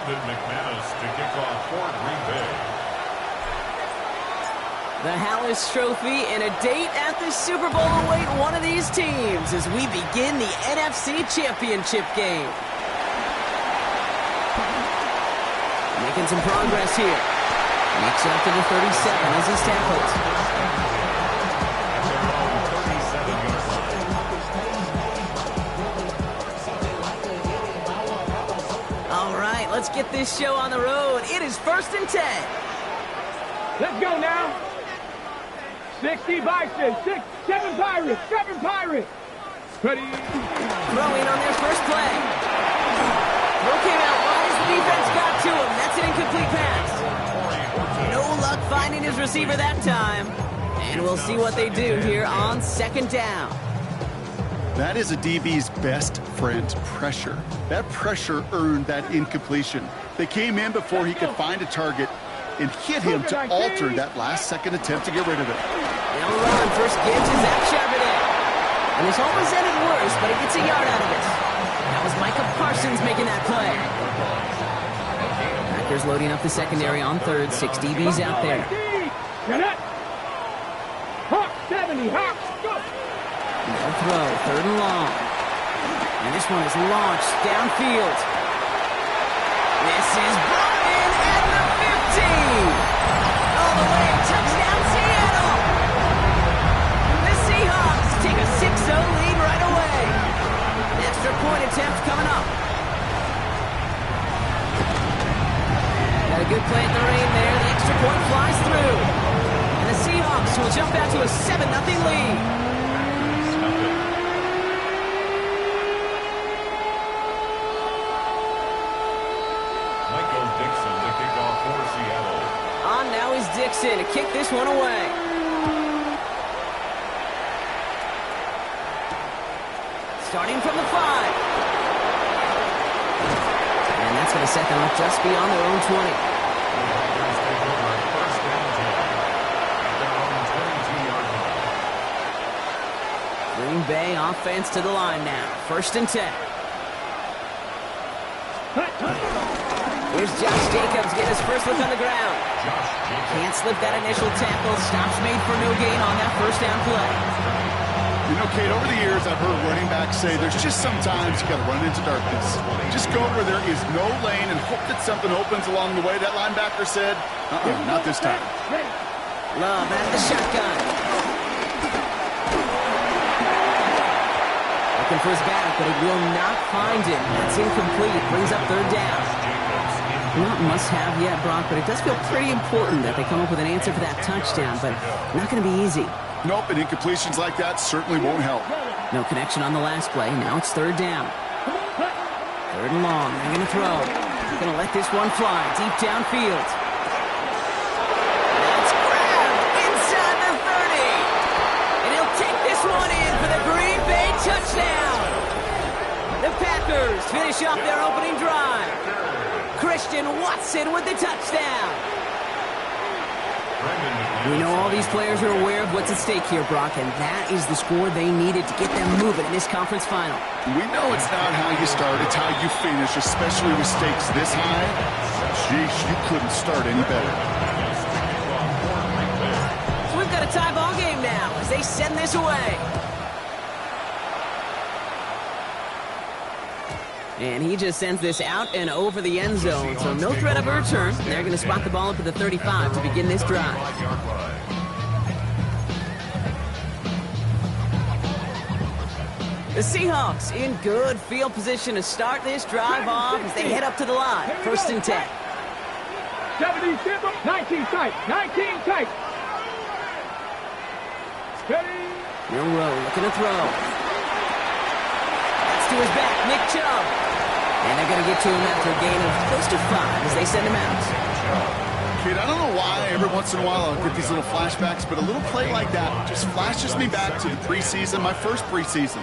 to kick off for Green Bay. The Hallis Trophy and a date at the Super Bowl await one of these teams as we begin the NFC Championship game. Making some progress here. Makes up to the 37 as he tackles. All right, let's get this show on the road. It is 1st and 10. Let's go now. 60 Bison, 7 Pirates, 7 Pirates. Ready. Throwing on their first play. Throw came out wide as the defense got to him. That's an incomplete pass. No luck finding his receiver that time. And we'll see what they do here on 2nd down. That is a DB's best friend, pressure. That pressure earned that incompletion. They came in before he could find a target and hit him to alter that last-second attempt to get rid of it. They'll run. First give to Zach Charbonnet. And this almost ended worse, but he gets a yard out of it. That was Micah Parsons making that play. Packers loading up the secondary on 3rd. 6 DBs out there. Hawk 70, Hawk, go! No throw, 3rd and long. And this one is launched downfield. This is brought in at the 15. All the way, touchdown Seattle. The Seahawks take a 6-0 lead right away. An extra point attempt coming up. Got a good play at the rain there. The extra point flies through. And the Seahawks will jump out to a 7-0 lead. Dixon to kick this one away. Starting from the 5. And that's going to set them up just beyond their own 20. Green Bay offense to the line now. 1st and 10. Here's Josh Jacobs getting his first look on the ground. Can't slip that initial tackle. Stops made for no gain on that 1st down play. You know, Kate, over the years I've heard running backs say there's just sometimes you got to run into darkness. Just go where there is no lane and hope that something opens along the way. That linebacker said, not this time. Love at the shotgun. Looking for his back, but it will not find him. That's incomplete. Brings up 3rd down. Not must-have yet, Brock, but it does feel pretty important that they come up with an answer for that touchdown, but not going to be easy. Nope, and incompletions like that certainly won't help. No connection on the last play. Now it's 3rd down. 3rd and long. They're going to throw. They're going to let this one fly deep downfield. That's grabbed inside the 30. And he'll take this one in for the Green Bay touchdown. The Packers finish off their opening drive. Christian Watson with the touchdown. We know all these players are aware of what's at stake here, Brock, and that is the score they needed to get them moving in this conference final. We know it's not how you start, it's how you finish, especially with stakes this high. Sheesh, you couldn't start any better. So we've got a tie ball game now as they send this away. And he just sends this out and over the end zone. So no threat of a return. They're going to spot the ball up at the 35 to begin this drive. The Seahawks in good field position to start this drive off as they head up to the line. 1st and 10. 70, 19 tight, 19 tight. Ready. Milroe looking to throw. That's to his back, Nick Chubb. And they're going to get to him after a gain of close to 5 as they send him out. Kid, I don't know why every once in a while I'll get these little flashbacks, but a little play like that just flashes me back to the preseason, my first preseason,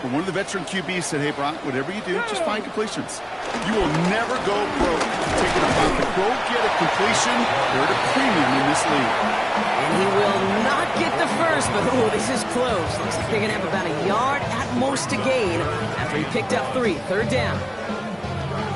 where one of the veteran QBs said, hey, Brock, whatever you do, just find completions. You will never go broke taking a bucket. Go get a completion. They're at a premium in this league. And he will not get the first, but this is close. Looks like they're going to have about a yard at most to gain after he picked up 3. 3rd down.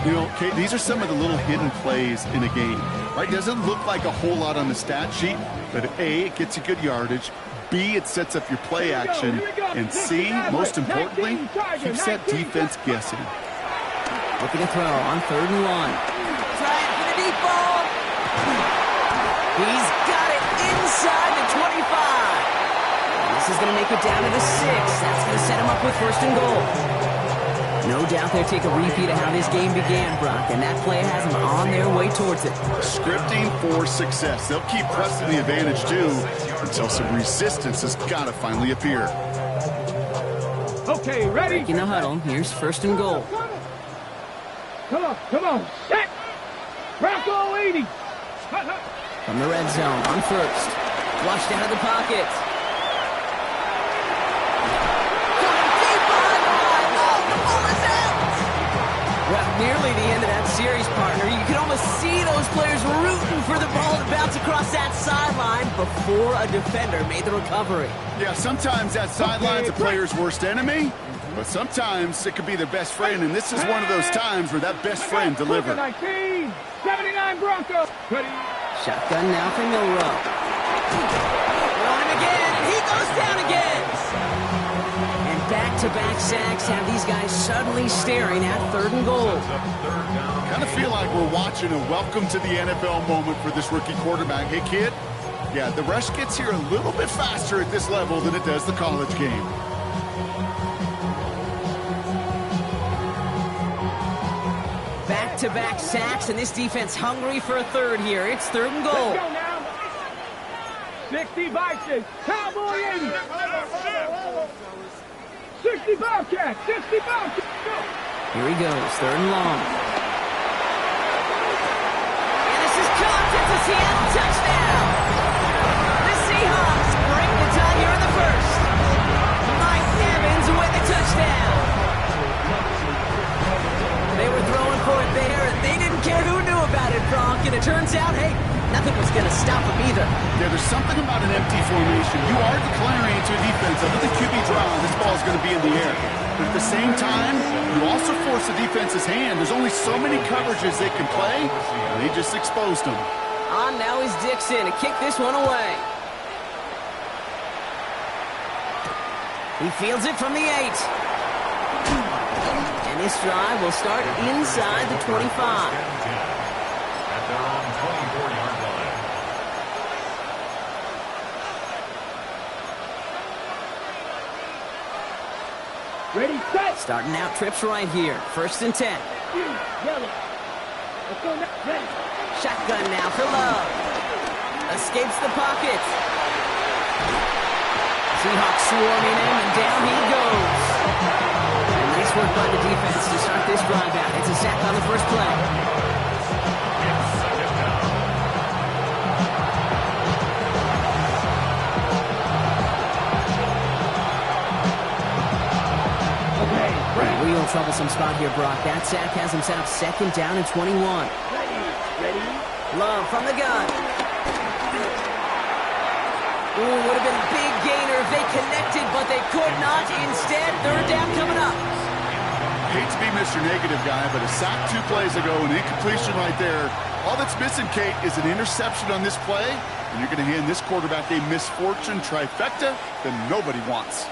You know, Kate, these are some of the little hidden plays in a game, right? Doesn't look like a whole lot on the stat sheet, but A, it gets you good yardage. B, it sets up your play action. And C, most importantly, keeps that defense guessing. Looking to throw on 3rd and 1. Trying for the deep ball. He's got it inside the 25. This is going to make it down to the 6. That's going to set him up with 1st and goal. No doubt they'll take a repeat of how this game began, Brock, and that play has them on their way towards it. Scripting for success. They'll keep pressing the advantage, too, until some resistance has got to finally appear. Okay, ready? In the huddle, here's 1st and goal. Come on, set! Bronco 80! From the red zone, on 1st. Flushed out of the pocket. Well, nearly the end of that series, partner. You can almost see those players rooting for the ball to bounce across that sideline before a defender made the recovery. Yeah, sometimes that sideline's a player's worst enemy, but sometimes it could be their best friend, and this is one of those times where that best friend delivered. 19, 79 Broncos. Shotgun now for Milrow. Throwing him again, and he goes down again. And back-to-back sacks have these guys suddenly staring at 3rd and goal. Kind of feel like we're watching a welcome to the NFL moment for this rookie quarterback. Hey, kid, yeah, the rush gets here a little bit faster at this level than it does the college game. Back-to-back sacks, and this defense hungry for a 3rd here. It's 3rd and goal. Let's go now. 60 Vikings, Cowboy 80. 60 Bobcats, 60 Bobcats. Go. Here he goes, 3rd and long. And this is caught. It's a Seattle touchdown. The Seahawks break the tie here in the 1st. Mike Evans with the touchdown. They were throwing for it there, and they didn't care who knew about it, Gronk. And it turns out, hey, nothing was going to stop them either. Yeah, there's something about an empty formation. You are declaring to a defense under the QB draw, this ball is going to be in the air. But at the same time, you also force the defense's hand. There's only so many coverages they can play, and they just exposed them. On now is Dixon to kick this one away. He fields it from the 8. And this drive will start inside the 25. At their own 24-yard line. Ready, set. Starting out trips right here. 1st and 10. Yellow. Let's go now. Ready. Shotgun now for Love. Escapes the pocket. Seahawks swarming him, and down he goes. And nice work by the defense to start this drive out. It's a sack on the first play. Real troublesome spot here, Brock. That sack has him set up 2nd down and 21. Ready. Love from the gun. Ooh, would have been a big gainer if they connected, but they could not. Instead, 3rd down coming up. Hate to be Mr. Negative guy, but a sack 2 plays ago, an incompletion right there. All that's missing, Kate, is an interception on this play, and you're going to hand this quarterback a misfortune trifecta that nobody wants.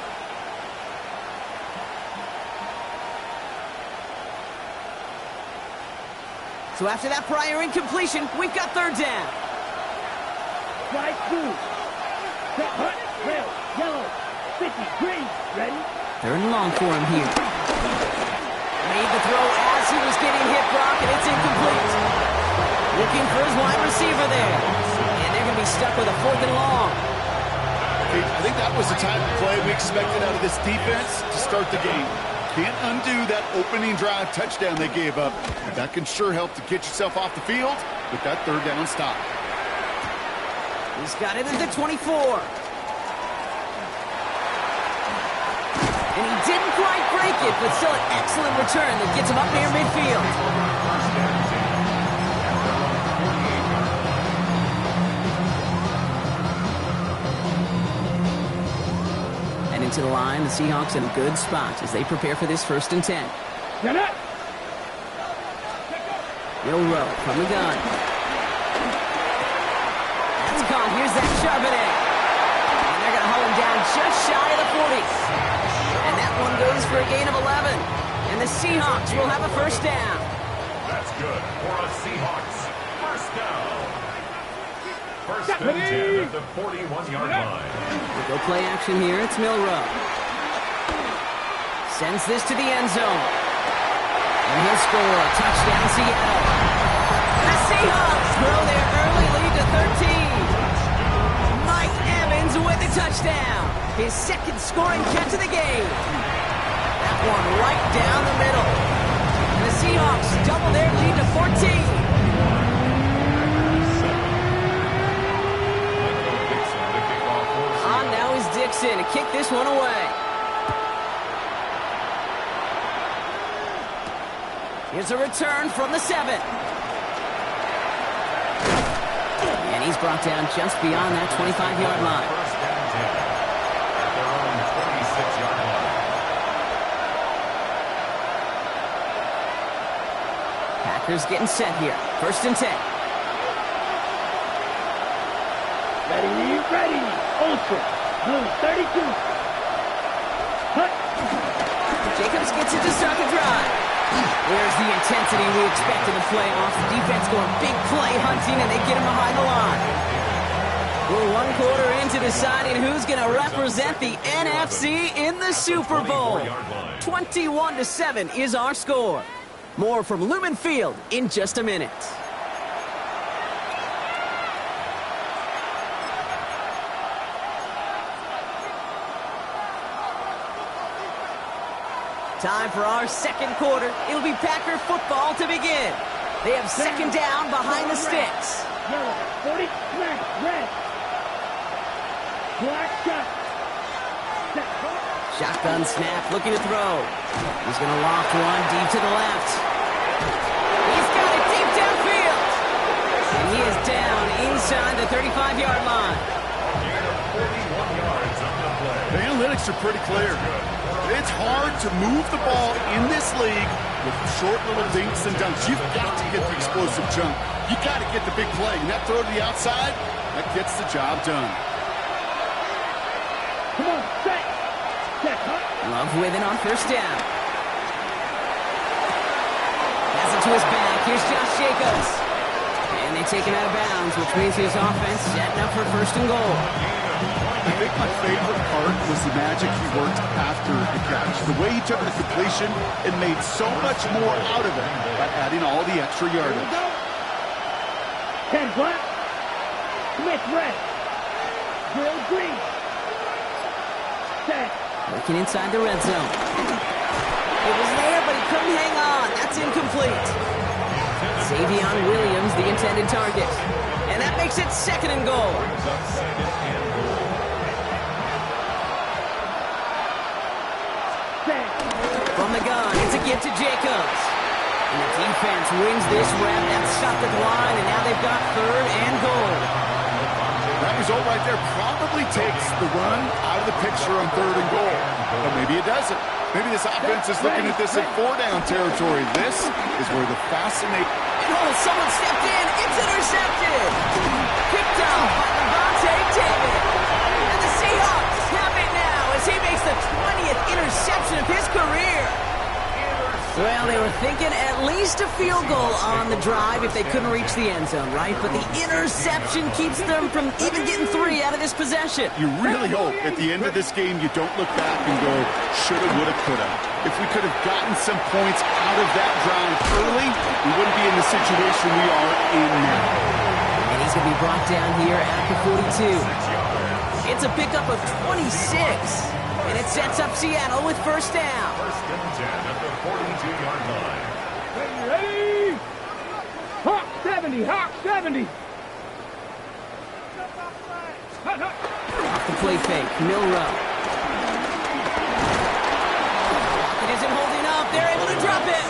So after that prior incompletion, we've got 3rd down. Strike 2. Set, hut, red, yellow, 50, green. Ready. 3rd and long for him here. Made the throw as he was getting hit, Brock, and it's incomplete. Looking for his wide receiver there. And they're going to be stuck with a 4th and long. I think that was the type of play we expected out of this defense to start the game. Can't undo that opening drive touchdown they gave up. But that can sure help to get yourself off the field with that 3rd down stop. He's got it at the 24. And he didn't quite break it, but still an excellent return that gets him up near midfield. And into the line, the Seahawks in a good spot as they prepare for this 1st and 10. Get up. Milrow from the gun. That's gone. Here's that Charbonnet. And they're going to hold him down just shy of the 40. And that one goes for a gain of 11. And the Seahawks will have a first down. That's good for a Seahawks first down. First and 10 at the 41-yard line. We'll go play action here. It's Milrow. Sends this to the end zone. And he'll score. Touchdown, Seattle. The Seahawks throw their early lead to 13. Mike Evans with the touchdown. His second scoring catch of the game. That one right down the middle. And the Seahawks double their lead to 14. On now is Dixon to kick this one away. Here's a return from the 7. And he's brought down just beyond that 25-yard line. First and 10 at their own 26-yard line. Packers getting set here. First and 10. Ready. Ultra. Blue 32. Hut. Jacobs gets it to start the drive. There's the intensity we expect in the playoffs. The defense going big play hunting, and they get him behind the line. We're one quarter into deciding who's going to represent the NFC in the Super Bowl. 21-7 is our score. More from Lumen Field in just a minute. Time for our second quarter. It'll be Packer football to begin. They have second down behind the sticks. Yellow. 40. Red. Black shot. Shotgun snap, looking to throw. He's going to loft one deep to the left. He's got it deep downfield. And he is down inside the 35-yard line. 41 yards on the play. The analytics are pretty clear. It's hard to move the ball in this league with short little dinks and dunks. You've got to get the explosive jump. You've got to get the big play. And that throw to the outside, that gets the job done. Come on, set. Love with it on first down. Pass it to his back. Here's Josh Jacobs. And they take him out of bounds, which means his offense setting up for first and goal. I think my favorite part was the magic he worked after the catch. The way he took the completion and made so much more out of it by adding all the extra yardage. 10 black. Smith red. Grill green. Set. Working inside the red zone. It was there, but he couldn't hang on. That's incomplete. Savion Williams, the intended target. And that makes it second and goal. From the gun, it's a give to Jacobs. And the defense wins this rep. That's stopped at the line, and now they've got third and goal. That result right there probably takes the run out of the picture on third and goal. But maybe it doesn't. Maybe this offense is looking at this at 4-down territory. This is where the fascinating... Oh, someone stepped in. It's intercepted. Picked off by Levante David. And the Seahawks have it now as he makes the 20th interception of his career. Well, they were thinking at least a field goal on the drive if they couldn't reach the end zone, right? But the interception keeps them from even getting 3 out of this possession. You really hope at the end of this game you don't look back and go, shoulda, woulda, coulda. If we could have gotten some points out of that drive early, we wouldn't be in the situation we are in now. And he's going to be brought down here at the 42. It's a pickup of 26. And it sets up Seattle with first down. First and 10 at the 42-yard line. Ready. Hawk 70. Hawk 70. Off the play fake, Milrow. It isn't holding up. They're able to drop it.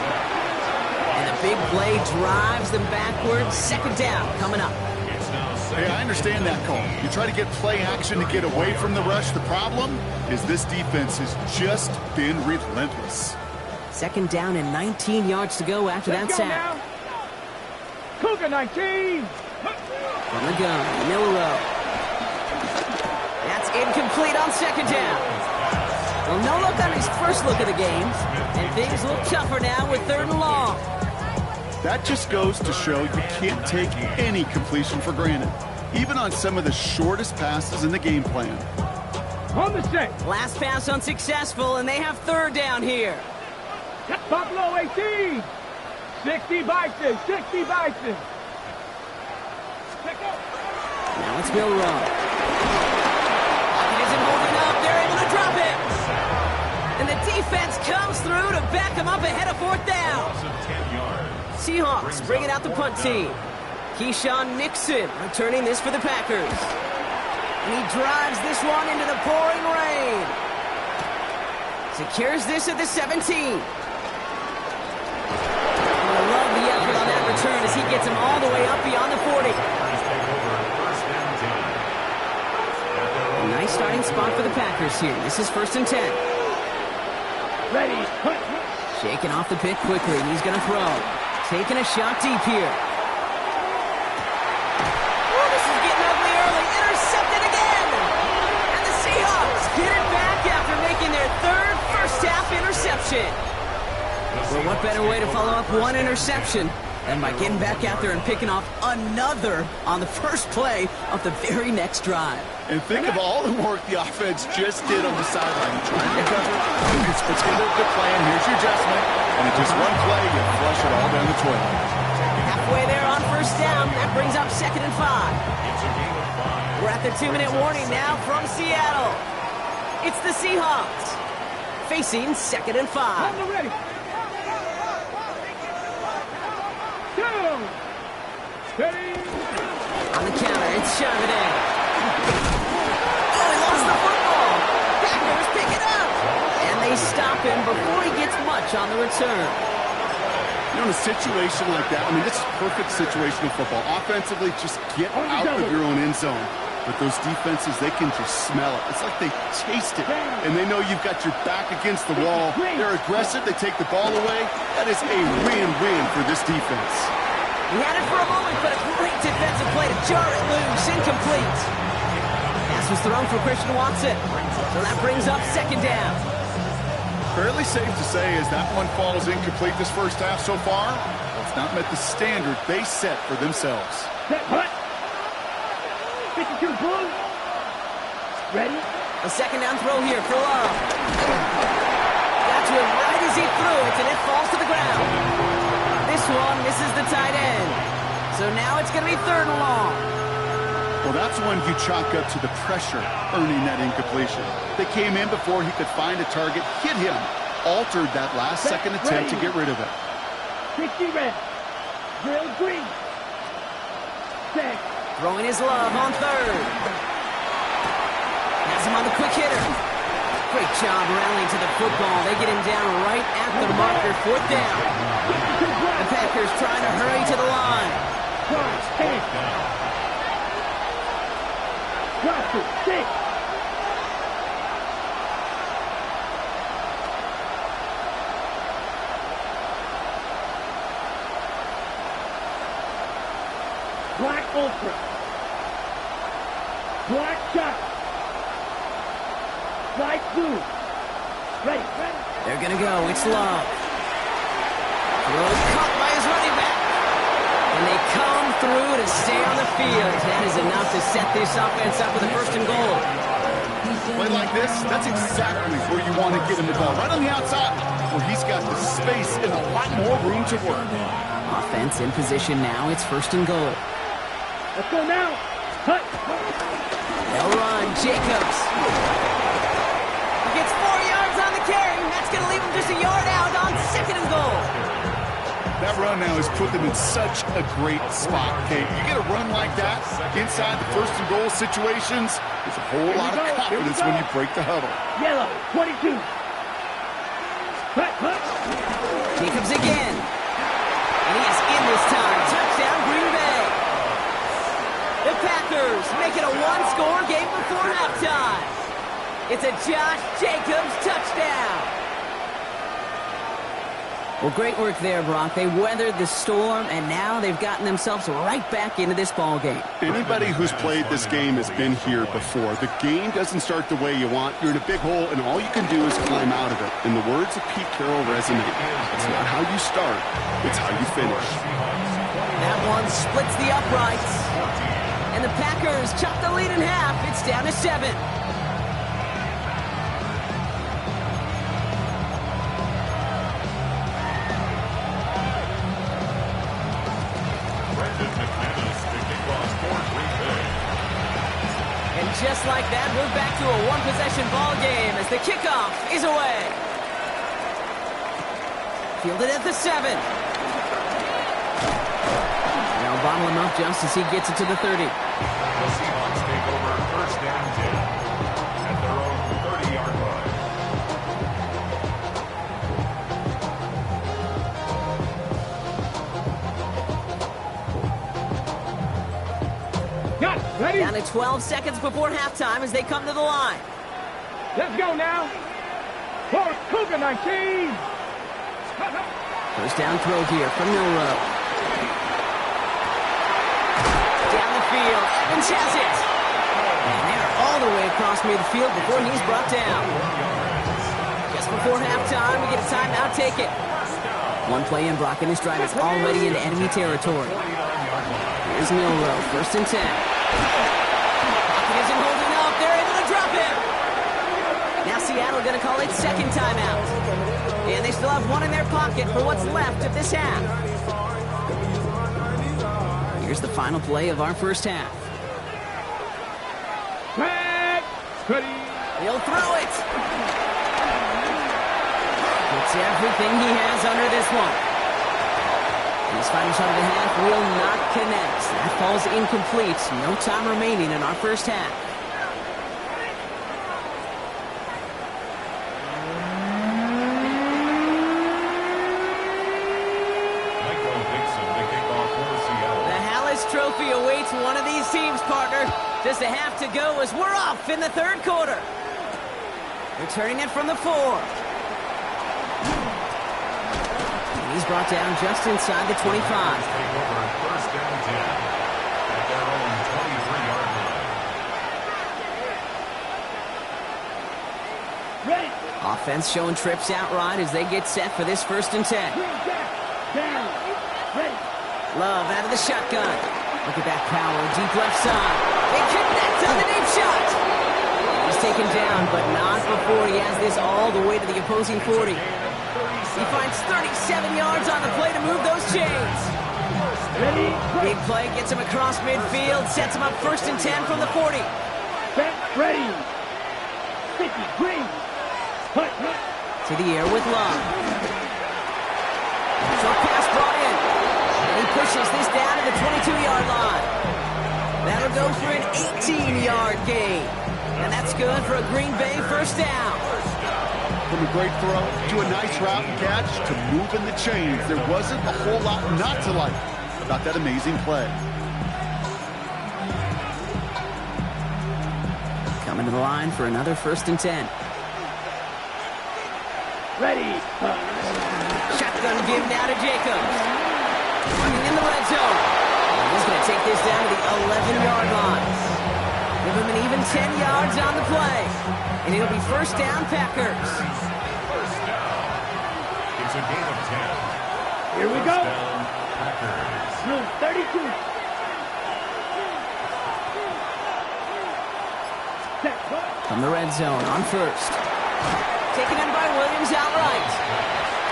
And the big play drives them backwards. Second down coming up. Hey, I understand that call. You try to get play action to get away from the rush. The problem is this defense has just been relentless. Second down and 19 yards to go after that sack. Cougar 19. From the gun, Milrow. That's incomplete on second down. Well, no look on his first look of the game, and things look tougher now with 3rd and long. That just goes to show you can't take any completion for granted, even on some of the shortest passes in the game plan. On the set. Last pass unsuccessful, and they have 3rd down here. Buffalo 18. 60 Bison. 60 Bison. Now it's Milrow. He isn't holding up. They're able to drop it. And the defense comes through to back him up ahead of 4th down. Seahawks bringing out the punt team. Keyshawn Nixon returning this for the Packers. And he drives this one into the pouring rain. Secures this at the 17. I love the effort on that return as he gets him all the way up beyond the 40. A nice starting spot for the Packers here. This is 1st and 10. Ready. Shaking off the pick quickly, and he's going to throw. Taking a shot deep here. Oh, this is getting ugly early. Intercepted again. And the Seahawks get it back after making their 3rd first-half interception. Well, what better way to follow up one interception than by getting back out there and picking off another on the first play of the very next drive. And think of all the work the offense just did on the sideline. Trying to cover, it's put together a good plan. Here's your adjustment. And in just one play, you flush it all down the toilet. Halfway there on 1st down. That brings up 2nd and 5. We're at the 2-minute warning now from Seattle. It's the Seahawks facing 2nd and 5. On the ready. Go. Ready. On the counter, it's Charbonnet. Oh, he lost the football. Packers pick it up. And they stop him before he gets much on the return. You know, in a situation like that, I mean, this is a perfect situation of football. Offensively, just get out of your own end zone. But those defenses, they can just smell it. It's like they taste it. And they know you've got your back against the wall. They're aggressive. They take the ball away. That is a win-win for this defense. He had it for a moment, but a great defensive play to jar it loose. Incomplete. Pass was thrown for Christian Watson. So that brings up 2nd down. Fairly safe to say as that one falls incomplete this first half so far, it's not met the standard they set for themselves. Set, hut. 52 blue. Ready. A 2nd down throw here for Love. Got to him right as he threw it, and it falls to the ground. This one misses the tight end. So now it's going to be 3rd and long. Well, that's when you chalk up to the pressure earning that incompletion. They came in before he could find a target, hit him, altered that last second attempt to get rid of it. 60 red. Drill green. Set. Throwing his Love on 3rd. Has him on the quick hitter. Great job rallying to the football. They get him down right at the marker. 4th down. The Packers trying to hurry to the line. Drop it. 6. Black Ultra. Black Shot. Light Blue. Ready. They're going to go. It's Love. Throws caught by his running back. And they come through to stay on the field. That is enough to set this offense up with a 1st and goal. Play like this, that's exactly where you want to get him the ball. Right on the outside, where he's got the space and a lot more room to work. Offense in position now. It's 1st and goal. Let's go now. Hut. They'll run. Jacobs. He gets 4 yards on the carry. That's going to leave him just a yard out on 2nd and goal. That run now has put them in such a great spot, Kate. You get a run like that inside the 1st and goal situations, there's a whole lot of confidence when you break the huddle. Yellow. 22. Hut. Hut. Jacobs again. And he is in this time. Touchdown, Green Bay. The Packers make it a one-score game before halftime. It's a Josh Jacobs touchdown. Well, great work there, Brock. They weathered the storm, and now they've gotten themselves right back into this ball game. Anybody who's played this game has been here before. The game doesn't start the way you want. You're in a big hole, and all you can do is climb out of it. And the words of Pete Carroll resonate. It's not how you start, it's how you finish. That one splits the uprights. And the Packers chop the lead in half. It's down to 7. And just like that, we're back to a one-possession ball game as the kickoff is away. Fielded at the 7. Now bottle him up just as he gets it to the 30. The Seahawks take over first down 10 at their own 30-yard line. Got it. Ready? Down to 12 seconds before halftime as they come to the line. Let's go now. For COVID-19. First down throw here from Milrow. Down the field, Evans has it. And they're all the way across midfield before he's brought down. Just before halftime, we get a timeout, take it. One play in, Brock, and his drive is already into enemy territory. Here's Milrow, first and 10. Pocket isn't holding up, they're able to drop him. Now Seattle going to call it second timeout. And they still have one in their pocket for what's left of this half. Here's the final play of our first half. Flag. Ready. He'll throw it. Gets everything he has under this one. And his final shot of the half will not connect. That falls incomplete. No time remaining in our first half. Trophy awaits one of these teams, partner. Just a half to go as we're off in the third quarter. Returning it from the 4. And he's brought down just inside the 25. Take over first down 10 at their own 23-yard line. Ready. Offense showing trips outright as they get set for this first and 10. Down. Ready. Love out of the shotgun. Look at that power, deep left side. They connect on the deep shot. He's taken down, but not before he has this all the way to the opposing 40. He finds 37 yards on the play to move those chains. Ready. Big play gets him across midfield, sets him up first and 10 from the 40. Set. Ready. Sticky. Green. Hut. To the air with Love. Short pass brought in. He pushes this down to the 22-yard line. That'll go for an 18-yard gain. And that's good for a Green Bay first down. From a great throw to a nice route and catch to moving the chains, there wasn't a whole lot not to like about that amazing play. Coming to the line for another first and 10. Ready. Shotgun give now to Jacobs. Running in the red zone. He's going to take this down to the 11-yard line. Give him an even 10 yards on the play. And it'll be first down, Packers. First down. It's a gain of 10. Here we go. First down, Packers. Room 32. Set. From the red zone on first. Taken in by Williams outright.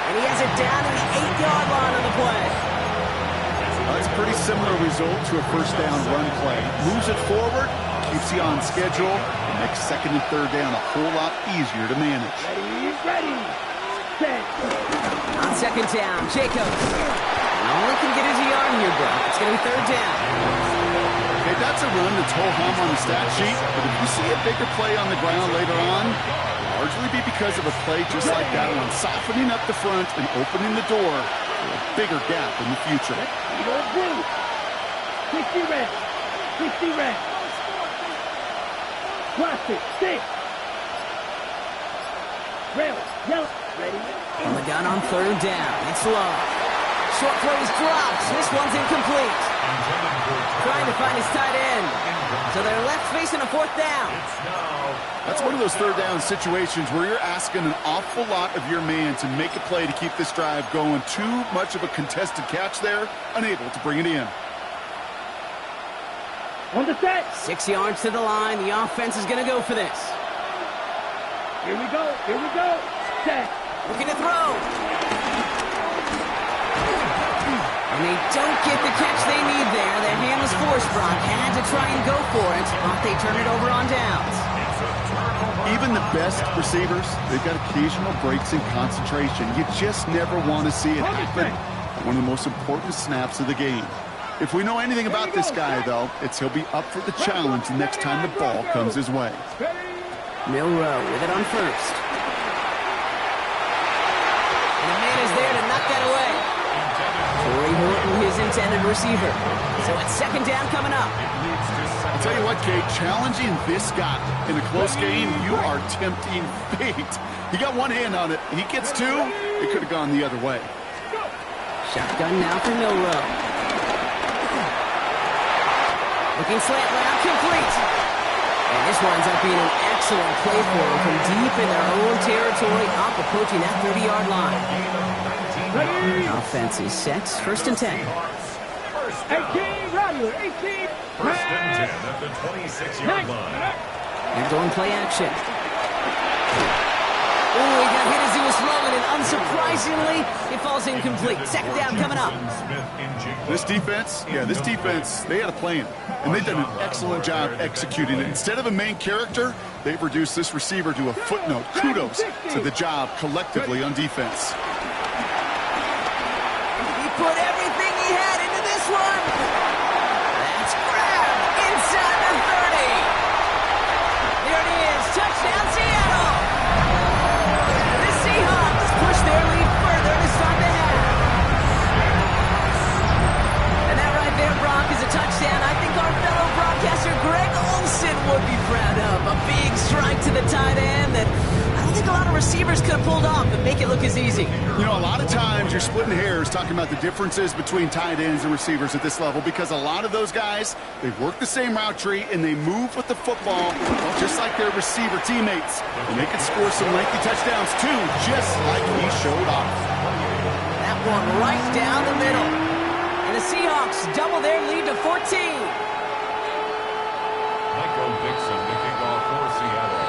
And he has it down to the 8-yard line on the play. That's a pretty similar result to a first down run play. Moves it forward, keeps you on schedule, and makes second and third down a whole lot easier to manage. Ready. Set. On second down, Jacobs. And all he can get is a yard here, Brock. It's going to be third down. Okay, that's a run that's ho-hum on the stat sheet, but if you see a bigger play on the ground later on, it'll largely be because of a play just like that one, softening up the front and opening the door for a bigger gap in the future. Go blue. 60 red. 60 red. Plastic. 6. Rail. Yellow. Ready. From the gun, run on third down. It's low. Short throw is dropped. This one's incomplete. Trying to find his tight end. So they're left facing a fourth down. That's one of those third down situations where you're asking an awful lot of your man to make a play to keep this drive going. Too much of a contested catch there, unable to bring it in. On the set. 6 yards to the line. The offense is going to go for this. Here we go. Here we go. Set. Looking to throw. And they don't get the catch they need there. Their hand was forced. Brock had to try and go for it, but they turn it over on downs. Even the best receivers, they've got occasional breaks in concentration. You just never want to see it happen at one of the most important snaps of the game. If we know anything about this guy, though, it's he'll be up for the challenge the next time the ball comes his way. Milrow with it on first. And the man is there to knock that away. Corey Horton, his intended receiver. So it's second down coming up. I'll tell you what, Kate, challenging this guy in a close game, you are tempting fate. He got one hand on it. He gets two. It could have gone the other way. Shotgun now for Milrow. Looking slant route complete. And this winds up being an excellent play for them from deep in their own territory, up approaching that 30-yard line. Offense is set. First and 10. 18, Rattler, 18. First and 10 at the 26-yard line. And going play action. Oh, he got hit as he was throwing, and unsurprisingly, it falls incomplete. Second down coming up. This defense, they had a plan, and they've done an excellent job executing it. Instead of a main character, they've reduced this receiver to a footnote. Kudos to the job collectively on defense. He put everything he had into this one. That's grabbed inside the 30. There it is. Touchdown, Seattle. The Seahawks push their lead further to start the half. And that right there, Brock, is a touchdown I think our fellow broadcaster Greg Olsen would be proud of. A big strike to the tight end that I don't think a lot of receivers could have pulled off and make it look as easy. You know, a lot of times you're splitting hairs talking about the differences between tight ends and receivers at this level because a lot of those guys, they work the same route tree and they move with the football just like their receiver teammates. And they can score some lengthy touchdowns too, just like he showed off. That one right down the middle. And the Seahawks double their lead to 14. Michael Dixon to kick off for Seattle.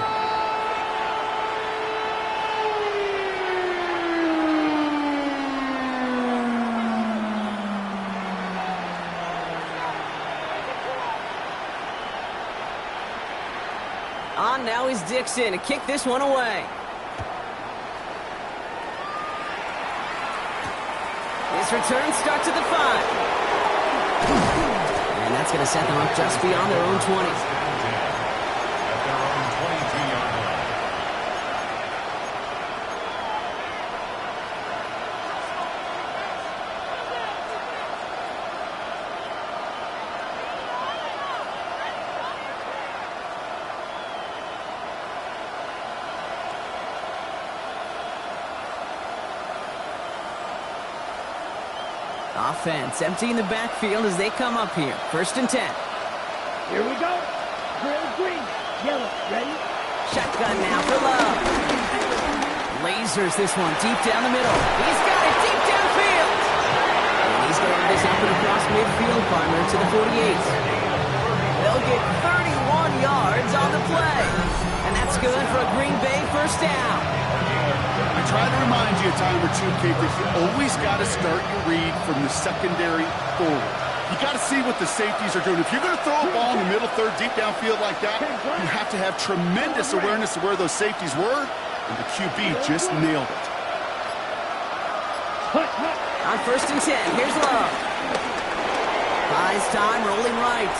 On now is Dixon to kick this one away. His return starts at the 5. And that's going to set them up just beyond their own 20. At their own 22-yard line. Offense emptying the backfield as they come up here. First and 10. Here we go. Green, yellow, ready? Shotgun now for Love. Lasers this one deep down the middle. He's got it deep downfield. And he's going to this up and across midfield, partner to the 48. They'll get 31 yards on the play. And that's good for a Green Bay first down. I try to remind you a time or two, Kate, that you always got to start your read from the secondary forward. You got to see what the safeties are doing. If you're going to throw a ball in the middle third, deep downfield like that, you have to have tremendous awareness of where those safeties were, and the QB just nailed it. On first and 10, here's Love. Buys time, rolling right.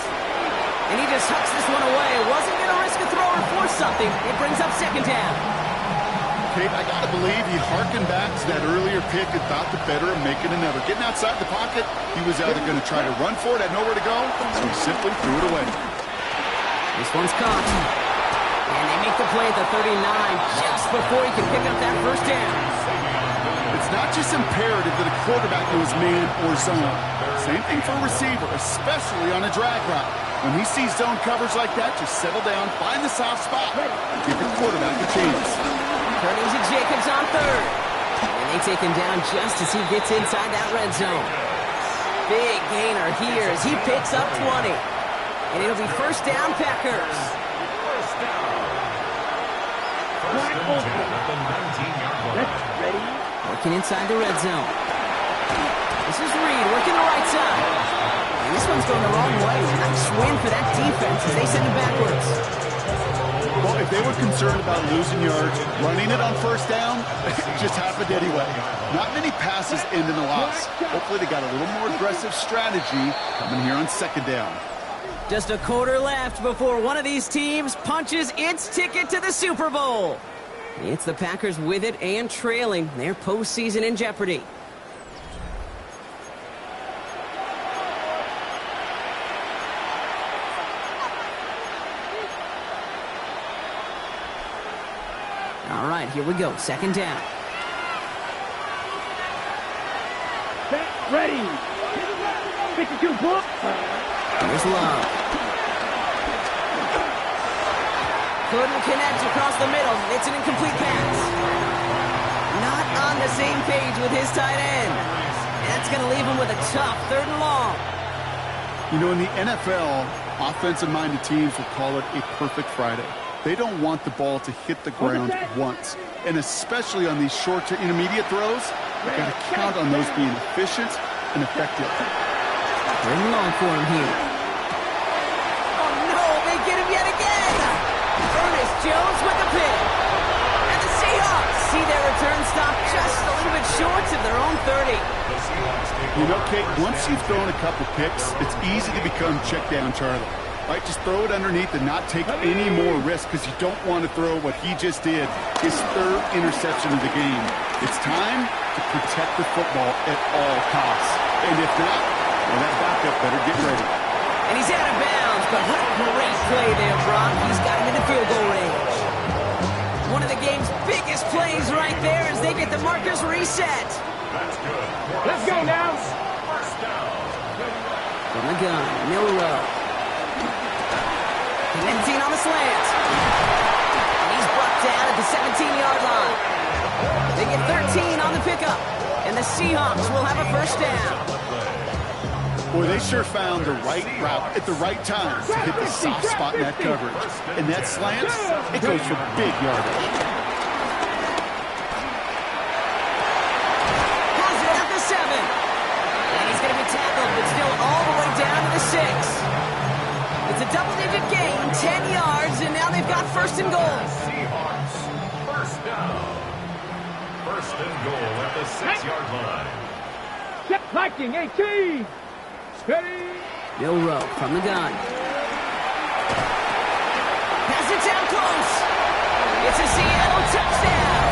And he just hucks this one away. Wasn't going to risk a throw or force something. It brings up second down. Kate, I got to believe he harkened back to that earlier pick and thought the better of making another. Getting outside the pocket, he was either going to try to run for it, had nowhere to go, so he simply threw it away. This one's caught. And they make the play at the 39 just before he can pick up that first down. It's not just imperative that a quarterback knows man or zone. Same thing for a receiver, especially on a drag route. When he sees zone coverage like that, just settle down, find the soft spot, and give the quarterback a chance. Turning to Jacobs on third. And they take him down just as he gets inside that red zone. Big gainer here as he picks up 20. And it'll be first down, Packers. First down. First and 10 at the 19-yard line. Ready? Working inside the red zone. This is Reed working the right side. And this one's going the wrong way. Nice win for that defense as they send it backwards. Well, if they were concerned about losing yards, running it on first down, it just happened anyway. Not many passes end in a loss. Hopefully they got a little more aggressive strategy coming here on second down. Just a quarter left before one of these teams punches its ticket to the Super Bowl. It's the Packers with it and trailing. Their postseason in jeopardy. All right, here we go. Second down. Set. Ready. 52 book. Here's Love. Couldn't connect across the middle. It's an incomplete pass. Not on the same page with his tight end. That's going to leave him with a tough third and long. You know, in the NFL, offensive-minded teams will call it a perfect Friday. They don't want the ball to hit the ground once. And especially on these short to intermediate throws, you've got to count on those being efficient and effective. Third and long for him here. Oh, no, they get him yet again. Ernest Jones with the pick. And the Seahawks see their return stop just a little bit short of their own 30. You know, Kate, once you've thrown a couple picks, it's easy to become check down Charlie. Right, just throw it underneath and not take any more risk because you don't want to throw what he just did, his third interception of the game. It's time to protect the football at all costs. And if not, well, that backup better get ready. And he's out of bounds, but what a great play there, Brock. He's got him into field goal range. One of the game's biggest plays right there as they get the markers reset. That's good. Let's go now. First down. From the gun, Milrow. 19 on the slant. And he's brought down at the 17-yard line. They get 13 on the pickup. And the Seahawks will have a first down. Boy, they sure found the right route at the right time to hit the soft spot in that coverage. And that slant, it goes for big yardage. Has it at the 7. And he's going to be tackled, but still all the way down to the 6. It's a double-digit gain, 10 yards, and now they've got first and goal. Seahawks. First down. First and goal at the 6-yard line. Set. Liking 18. Ready. Milrow from the gun. Pass it down close. It's a Seattle touchdown.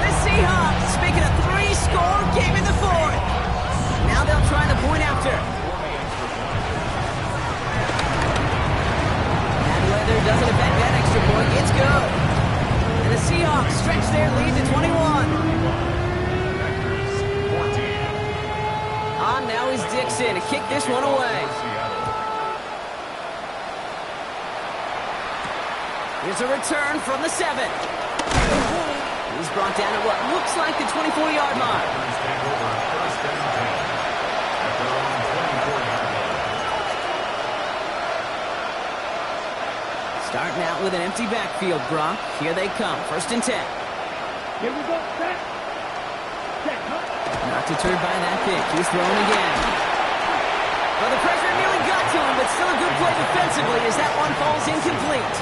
The Seahawks make it a 3-score game in the fourth. Now they'll try the point after. Weather doesn't affect that extra point. It's good. And the Seahawks stretch their lead to 21. On now is Dixon to kick this one away. Here's a return from the 7. He's brought down at what looks like the 24-yard mark. Starting out with an empty backfield, Brock. Here they come. First and 10. Here we go. Set. Set. Not deterred by that pick. He's throwing again. Well, the pressure nearly got to him, but still a good play defensively as that one falls incomplete.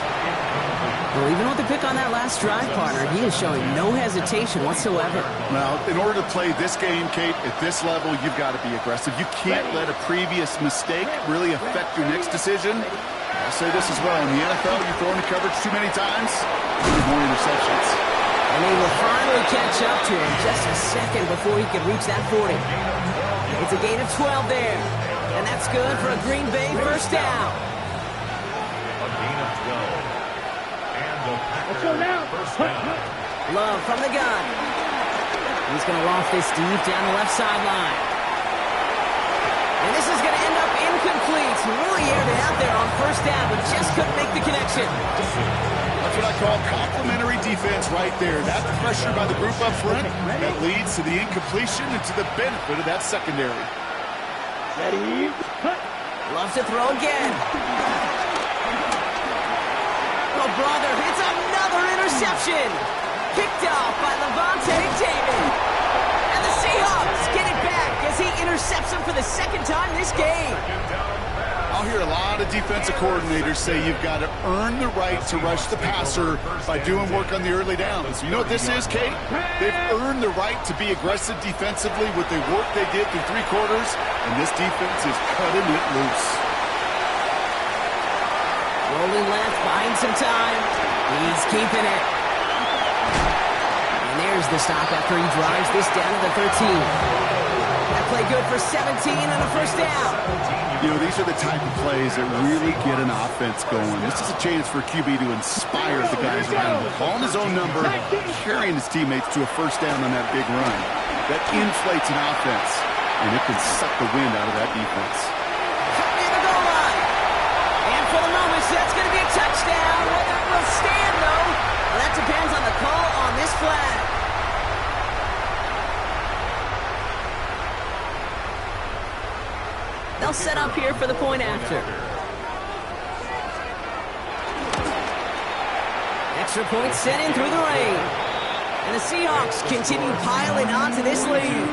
Well, even with the pick on that last drive, partner, he is showing no hesitation whatsoever. Now, in order to play this game, Kate, at this level, you've got to be aggressive. You can't let a previous mistake really affect your next decision. I'll say this as well. In the NFL, you throw into coverage too many times, there's more interceptions. And he will finally catch up to him just a second before he could reach that 40. It's a gain of 12 there. And that's good for a Green Bay first down. A gain of 12. And the Packers Let's go now. first down. Love from the gun. He's going to loft this deep down the left sideline. And this is going to end up incomplete. Really aired it out there on first down, but just couldn't make the connection. That's what I call complimentary defense right there. That pressure by the group up front, that leads to the incompletion and to the benefit of that secondary. Ready? Cut. Loves to throw again. Oh, brother, it's another interception. Picked off by Levante David. And the Seahawks get it back as he intercepts him for the second time this game. I'll hear a lot of defensive coordinators say you've got to earn the right to rush the passer by doing work on the early downs. You know what this is, Kate? They've earned the right to be aggressive defensively with the work they did through 3 quarters, and this defense is cutting it loose. Rolling left, buying some time. He's keeping it. And there's the stop after he drives this down to the 13. That play good for 17 and a first down. You know, these are the type of plays that really get an offense going. This is a chance for QB to inspire the guys around him. Calling his own number, carrying his teammates to a first down on that big run. That inflates an offense, and it can suck the wind out of that defense. Near the goal line. And for the moment, that's going to be a touchdown. Whether it will stand, though, well, that depends on the call on this flag. They'll set up here for the point after. Extra point sent in through the rain. And the Seahawks continue piling onto this lead.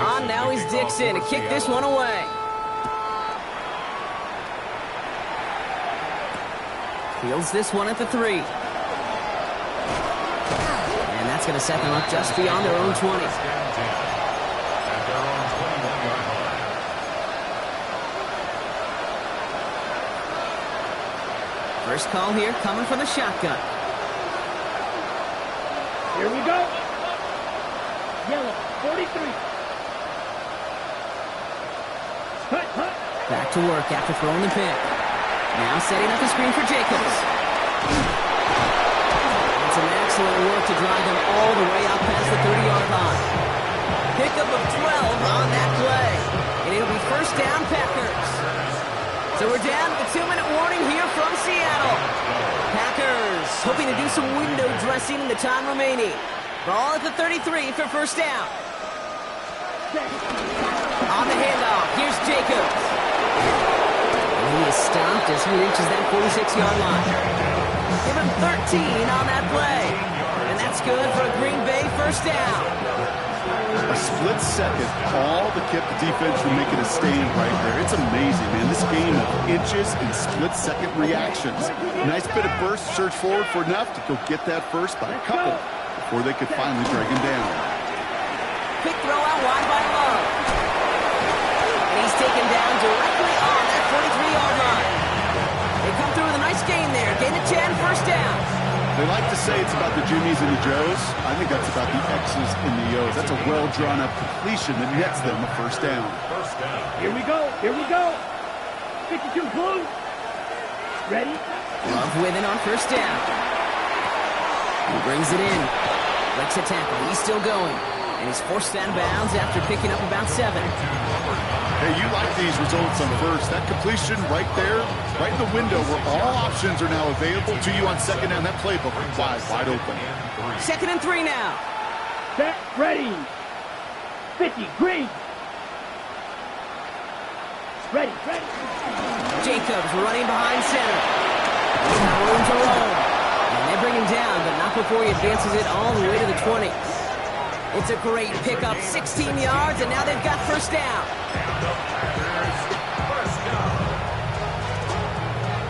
On now is Dixon to kick this one away. Fields this one at the 3. And that's going to set them up just beyond their own 20. First call here coming from the shotgun. Here we go. Yellow, 43. Cut, cut. Back to work after throwing the pick. Now setting up the screen for Jacobs. And some excellent work to drive them all the way up past the 30-yard line. Pickup of 12 on that play. And it'll be first down Packers. So we're down to the 2-minute warning here from Seattle. Packers hoping to do some window dressing in the time remaining. Ball at the 33 for first down. On the handoff, here's Jacobs. And he is stopped as he reaches that 46-yard line. Give him 13 on that play. And that's good for a Green Bay first down. A split second, all that kept the defense from making a stand right there. It's amazing, man. This game of inches and split-second reactions. Nice bit of burst, surge forward for enough to go get that first by a couple before they could finally drag him down. Quick throw out wide by Love. And he's taken down directly on that 43-yard line. They come through with a nice gain there. Gain of 10, first down. They like to say it's about the Jimmies and the Joes. I think that's about the X's and the O's. That's a well-drawn-up completion that nets them a first down. Here we go. Here we go. 52 blue. Ready? Love with it on first down. He brings it in. Breaks a tackle. He's still going. And he's forced out of bounds after picking up about 7. Hey, you like these results on first. That completion right there, right in the window where all options are now available to you on second down. That playbook wide open. 2nd and 3 now. Set, ready. 50, green. Ready, ready. Jacobs running behind center. He's got room to roll. And they bring him down, but not before he advances it all the way to the 20. It's a great pickup, 16 yards, and now they've got first down.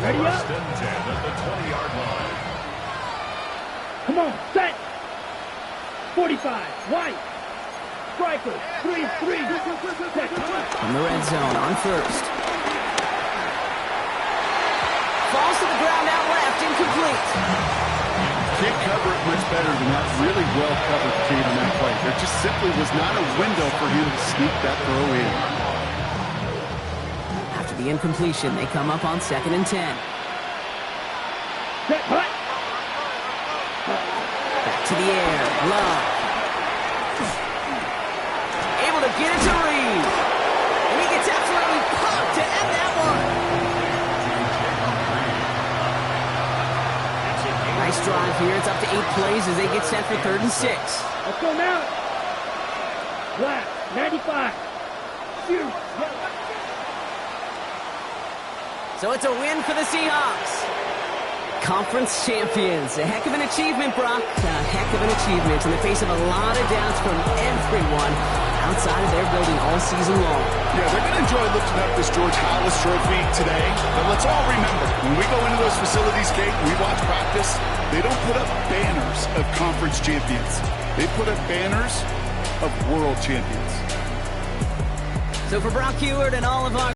Ready up. First and 10 at the 20-yard line. Come on, set. 45, white. Striker, 3-3. From the red zone on first. Falls to the ground out left, incomplete. Can't cover it much better than that. Really well covered, Kate, on that play. There just simply was not a window for him to sneak that throw in. After the incompletion, they come up on 2nd and 10. Set, hut. to the air. Love. Able to get it to Reed. And he gets absolutely pumped to end that one. Nice drive here. It's up to 8 plays as they get set for 3rd and 6. Let's go now. Black, 95. Shoot. So it's a win for the Seahawks. Conference champions. A heck of an achievement, Brock. A heck of an achievement in the face of a lot of doubts from everyone outside of their building all season long. Yeah, they're going to enjoy lifting up this George Halas trophy today. But let's all remember, when we go into those facilities, Kate, we watch practice, they don't put up banners of conference champions. They put up banners of world champions. So for Brock Heward and all of our